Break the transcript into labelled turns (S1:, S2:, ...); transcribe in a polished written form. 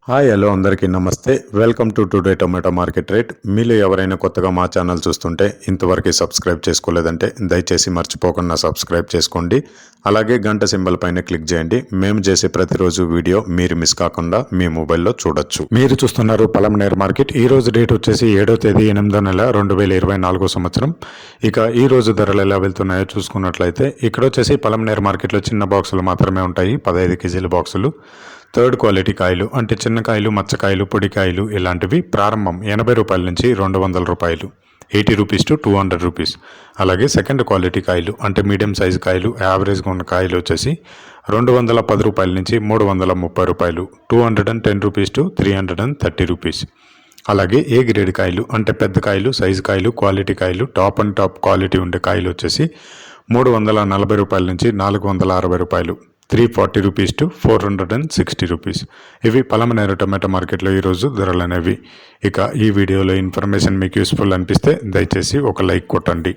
S1: Hi hello అందరికీ నమస్తే. Welcome to today tomato market rate. మీలో ఎవరైనా కొత్తగా మా ఛానల్ చూస్తుంటే ఇంతవరకు సబ్స్క్రైబ్ చేసుకోలేదంటే దయచేసి మర్చిపోకుండా సబ్స్క్రైబ్ చేసుకోండి. అలాగే గంట సింబల్ పైన క్లిక్ చేయండి. మేము చేసే ప్రతిరోజు వీడియో మీరు మిస్ కాకుండా మీ మొబైల్లో చూడొచ్చు. మీరు చూస్తున్నారు పలమనేరు మార్కెట్. ఈ రోజు డేట్ వచ్చేసి 7వ తేదీ 8వ నెల 2024 సంవత్సరం. ఇక ఈ రోజు ధరలు ఎలా వెళ్తున్నాయో చూసుకున్నట్లయితే ఇక్కడ వచ్చేసి పలమనేరు మార్కెట్లో చిన్న బాక్సులు మాత్రమే ఉంటాయి, 15 కేజీల బాక్సులు. థర్డ్ క్వాలిటీ కాయలు అంటే చిన్నకాయలు, మచ్చకాయలు, పొడికాయలు ఇలాంటివి ప్రారంభం 80 రూపాయల నుంచి 200 రూపాయలు, 80 రూపీస్ టు 200 రూపీస్. అలాగే సెకండ్ క్వాలిటీ కాయలు అంటే మీడియం సైజు కాయలు, యావరేజ్గా ఉన్న కాయలు వచ్చేసి 210 రూపాయల నుంచి 330 రూపాయలు, 210 రూపీస్ టు 330 రూపీస్. అలాగే ఏ గ్రేడ్ కాయలు అంటే పెద్ద కాయలు, సైజు కాయలు, క్వాలిటీ కాయలు, టాప్ అండ్ టాప్ క్వాలిటీ ఉండే కాయలు వచ్చేసి 340 రూపాయల నుంచి 460 రూపాయలు, 340 రూపీస్ టు 460 రూపీస్. ఇవి పలమనేరు టొమాటో మార్కెట్లో ఈరోజు ధరలు అనేవి. ఇక ఈ వీడియోలో ఇన్ఫర్మేషన్ మీకు యూస్ఫుల్ అనిపిస్తే దయచేసి ఒక లైక్ కొట్టండి.